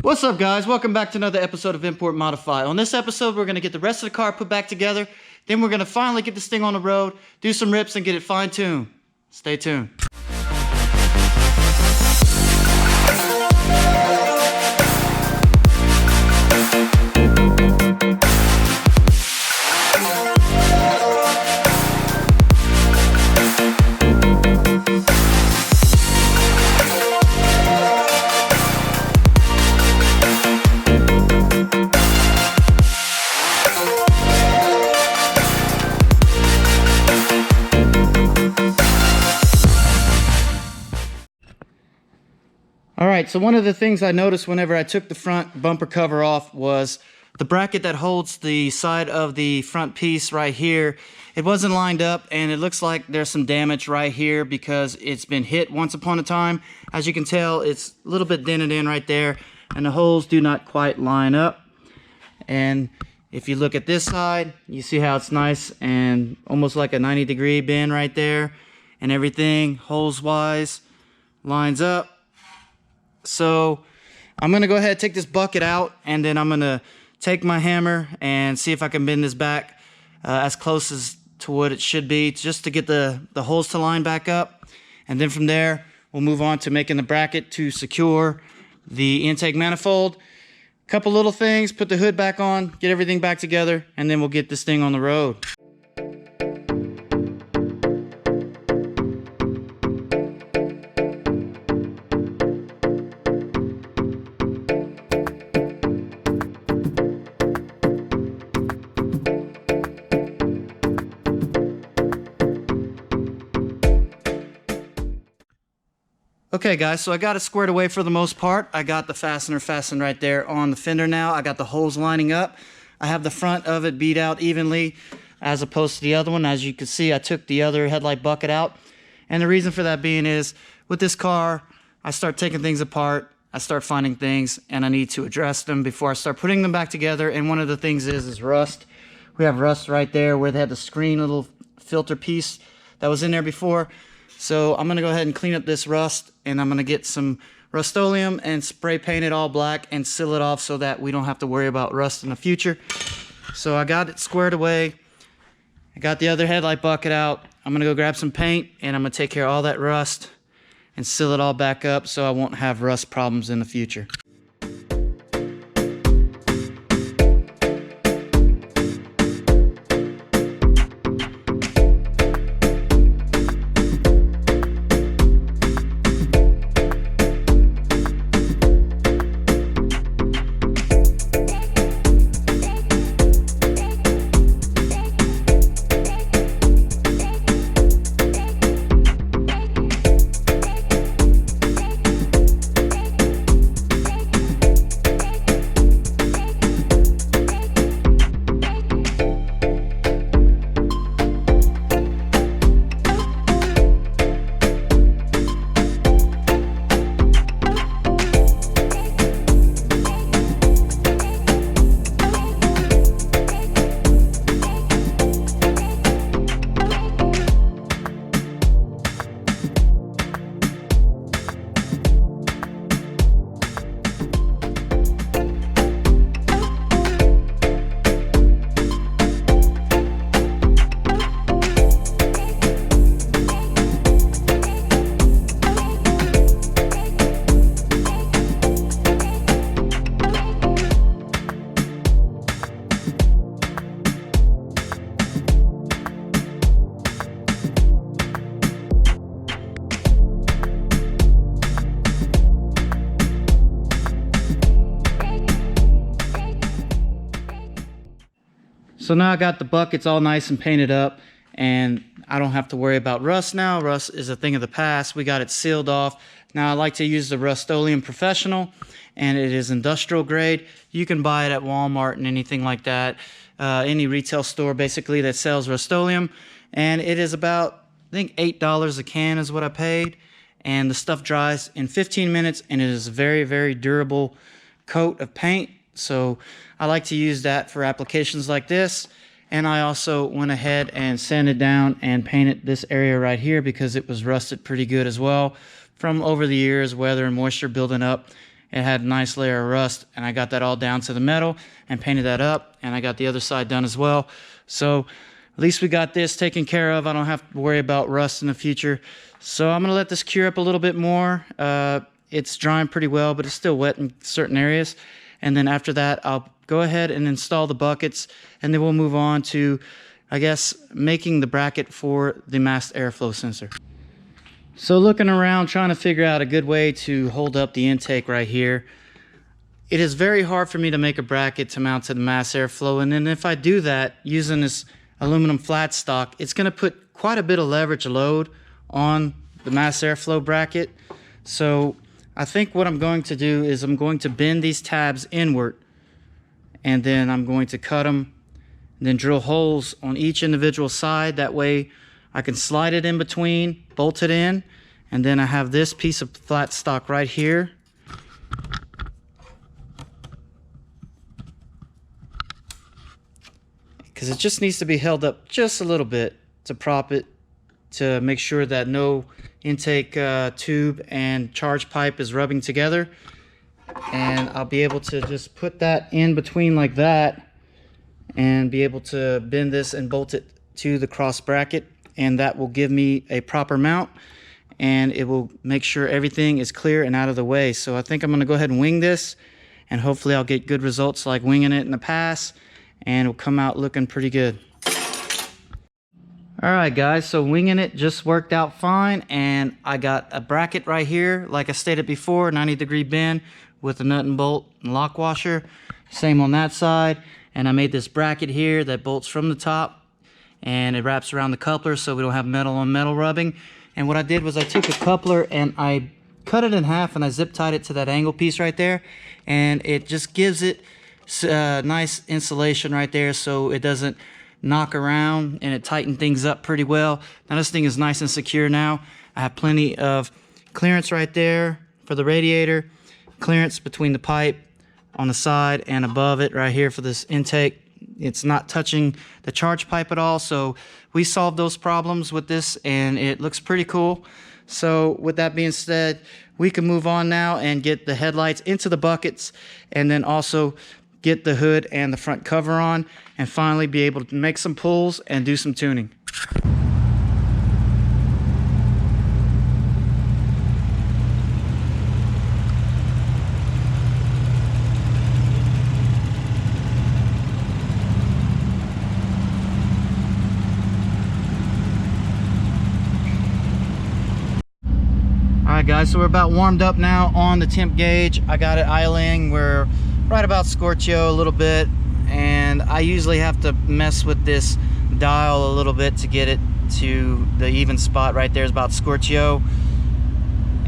What's up, guys? Welcome back to another episode of Import Modify. On this episode, we're going to get the rest of the car put back together. Then we're going to finally get this thing on the road, do some rips, and get it fine-tuned. Stay tuned. Alright, so one of the things I noticed whenever I took the front bumper cover off was the bracket that holds the side of the front piece right here. It wasn't lined up, and it looks like there's some damage right here because it's been hit once upon a time. As you can tell, it's a little bit dented in right there, and the holes do not quite line up. And if you look at this side, you see how it's nice and almost like a 90-degree bend right there, and everything holes-wise lines up. So I'm going to go ahead and take this bucket out, and then I'm going to take my hammer and see if I can bend this back as close as to what it should be, just to get the holes to line back up. And then from there, we'll move on to making the bracket to secure the intake manifold. Couple little things, put the hood back on, get everything back together, and then we'll get this thing on the road. Okay guys, so I got it squared away for the most part. I got the fastener fastened right there on the fender now. I got the holes lining up. I have the front of it beat out evenly as opposed to the other one. As you can see, I took the other headlight bucket out. And the reason for that being is, with this car, I start taking things apart, I start finding things, and I need to address them before I start putting them back together. And one of the things is rust. We have rust right there where they had the screen little filter piece that was in there before. So I'm going to go ahead and clean up this rust, and I'm going to get some Rust-Oleum and spray paint it all black and seal it off so that we don't have to worry about rust in the future. So I got it squared away. I got the other headlight bucket out. I'm going to go grab some paint, and I'm going to take care of all that rust and seal it all back up so I won't have rust problems in the future. So now I got the buckets all nice and painted up, and I don't have to worry about rust now. Rust is a thing of the past. We got it sealed off. Now I like to use the Rust-Oleum Professional, and it is industrial grade. You can buy it at Walmart and anything like that. Any retail store basically that sells Rust-Oleum. And it is about, I think, $8 a can is what I paid. And the stuff dries in 15 minutes, and it is a very, very durable coat of paint. So I like to use that for applications like this. And I also went ahead and sanded down and painted this area right here because it was rusted pretty good as well from over the years, weather and moisture building up. it had a nice layer of rust, and I got that all down to the metal and painted that up, and I got the other side done as well. So at least we got this taken care of. I don't have to worry about rust in the future. So I'm gonna let this cure up a little bit more. It's drying pretty well, but it's still wet in certain areas. And then after that, I'll go ahead and install the buckets, and then we'll move on to, I guess, making the bracket for the masked airflow sensor. So looking around, trying to figure out a good way to hold up the intake right here. It is very hard for me to make a bracket to mount to the masked airflow, and then if I do that using this aluminum flat stock, it's going to put quite a bit of leverage load on the masked airflow bracket. So I think what I'm going to do is I'm going to bend these tabs inward, and then I'm going to cut them and then drill holes on each individual side. That way I can slide it in between, bolt it in, and then I have this piece of flat stock right here. Because it just needs to be held up just a little bit to prop it, to make sure that no intake tube and charge pipe is rubbing together. And I'll be able to just put that in between like that and be able to bend this and bolt it to the cross bracket, and that will give me a proper mount, and it will make sure everything is clear and out of the way. So I think I'm going to go ahead and wing this, and hopefully I'll get good results like winging it in the past, and it'll come out looking pretty good. Alright guys, so winging it just worked out fine, and I got a bracket right here, like I stated before, 90-degree bend with a nut and bolt and lock washer. Same on that side, and I made this bracket here that bolts from the top, and it wraps around the coupler so we don't have metal on metal rubbing. And what I did was I took a coupler and I cut it in half, and I zip tied it to that angle piece right there, and it just gives it nice insulation right there so it doesn't knock around, and it tightened things up pretty well. Now this thing is nice and secure now. I have plenty of clearance right there for the radiator, clearance between the pipe on the side and above it right here for this intake. It's not touching the charge pipe at all, so we solved those problems with this, and it looks pretty cool. So with that being said, we can move on now and get the headlights into the buckets, and then also get the hood and the front cover on, and finally be able to make some pulls and do some tuning. Alright guys, so we're about warmed up now on the temp gauge. I got it idling. We're right about Scorchio a little bit, and I usually have to mess with this dial a little bit to get it to the even spot. Right there is about Scorchio,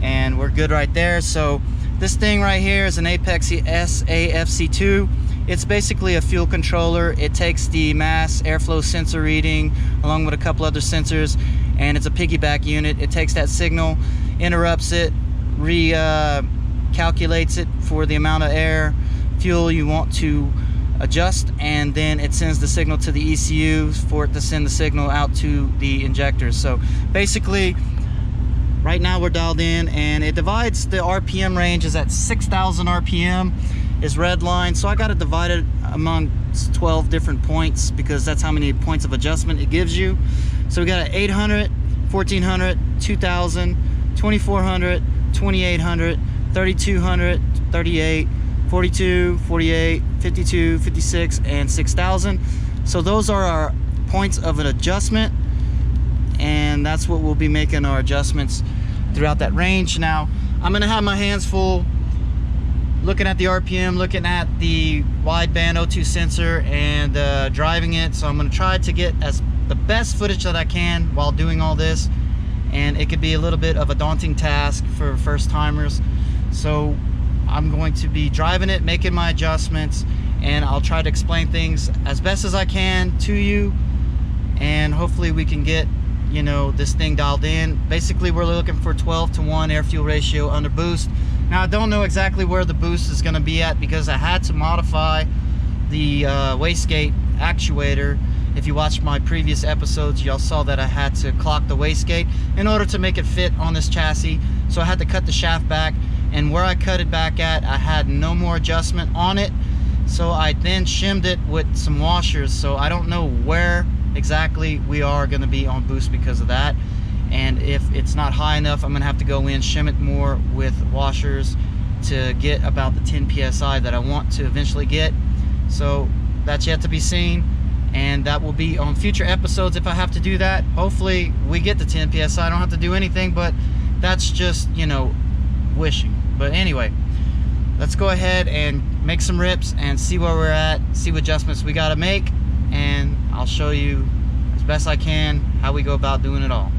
and we're good right there. So this thing right here is an Apex SAFC2. It's basically a fuel controller. It takes the mass airflow sensor reading along with a couple other sensors, and it's a piggyback unit. It takes that signal, interrupts it, calculates it for the amount of air fuel you want to adjust, and then it sends the signal to the ECU for it to send the signal out to the injectors. So basically right now we're dialed in, and it divides the RPM range is at 6,000 RPM is red line. So I got it divided among 12 different points because that's how many points of adjustment it gives you. So we got 800, 1400, 2000, 2400, 2800, 3200, 38, 42, 48, 52, 56, and 6,000. So those are our points of an adjustment, and that's what we'll be making our adjustments throughout that range. Now I'm gonna have my hands full looking at the RPM, looking at the wideband O2 sensor, and driving it. So I'm gonna try to get the best footage that I can while doing all this, and it could be a little bit of a daunting task for first timers. So I'm going to be driving it, making my adjustments, and I'll try to explain things as best as I can to you, and hopefully we can get, you know, this thing dialed in. Basically we're looking for 12:1 air fuel ratio under boost. Now I don't know exactly where the boost is going to be at because I had to modify the wastegate actuator. If you watched my previous episodes, y'all saw that I had to clock the wastegate in order to make it fit on this chassis. So I had to cut the shaft back and where I cut it back at, I had no more adjustment on it. So I then shimmed it with some washers. So I don't know where exactly we are going to be on boost because of that. And if it's not high enough, I'm going to have to go in, shim it more with washers to get about the 10 psi that I want to eventually get. So that's yet to be seen, and that will be on future episodes if I have to do that. Hopefully we get the 10 psi. I don't have to do anything, but that's just, you know, wishing. But anyway, let's go ahead and make some rips and see where we're at, see what adjustments we got to make, and I'll show you as best I can how we go about doing it all.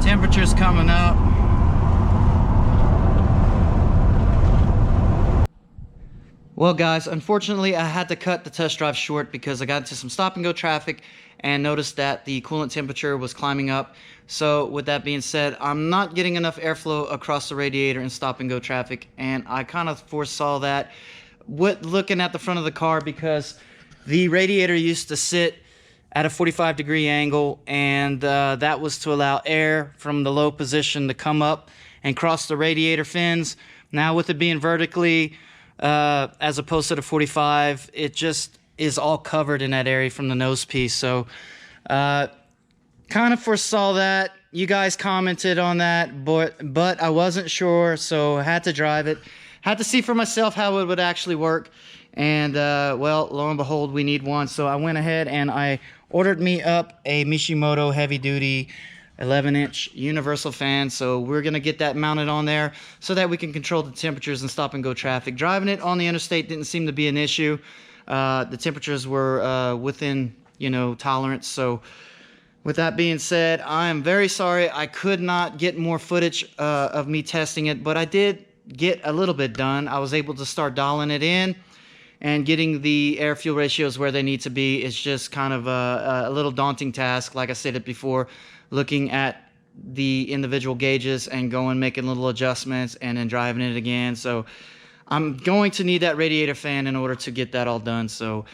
Temperatures coming up. Well guys, unfortunately I had to cut the test drive short because I got into some stop and go traffic and noticed that the coolant temperature was climbing up. So with that being said, I'm not getting enough airflow across the radiator in stop and go traffic, and I kind of foresaw that with looking at the front of the car, because the radiator used to sit at a 45-degree angle, and that was to allow air from the low position to come up and cross the radiator fins. Now with it being vertically as opposed to the 45, it just is all covered in that area from the nose piece. So kind of foresaw that. You guys commented on that, but I wasn't sure, so I had to drive it. Had to see for myself how it would actually work. And well, lo and behold, we need one. So I went ahead and I ordered me up a Mishimoto heavy duty 11-inch universal fan. So we're gonna get that mounted on there so that we can control the temperatures and stop and go traffic. Driving it on the interstate didn't seem to be an issue. The temperatures were within, you know, tolerance. So with that being said, I am very sorry I could not get more footage of me testing it, but I did get a little bit done. I was able to start dialing it in, and getting the air fuel ratios where they need to be is just kind of a little daunting task. Like I said it before, looking at the individual gauges and making little adjustments and then driving it again. So I'm going to need that radiator fan in order to get that all done. So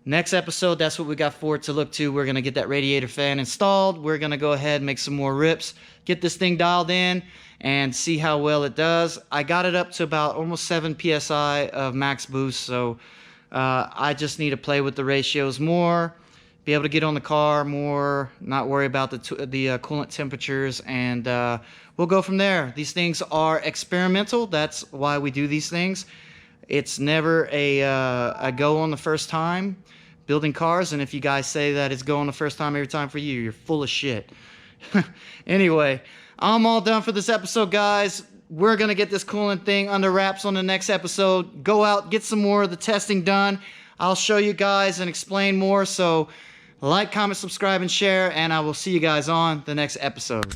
next episode, that's what we got forward to look to. We're going to get that radiator fan installed. We're going to go ahead and make some more rips, get this thing dialed in, and see how well it does. I got it up to about almost 7 psi of max boost. So I just need to play with the ratios more, be able to get on the car more, not worry about the coolant temperatures, and we'll go from there. These things are experimental. That's why we do these things. It's never a go on the first time building cars, and if you guys say that it's go on the first time every time for you, you're full of shit. Anyway, I'm all done for this episode, guys. We're gonna get this coolant thing under wraps on the next episode. Go out, get some more of the testing done. I'll show you guys and explain more. So like, comment, subscribe, and share, and I will see you guys on the next episode.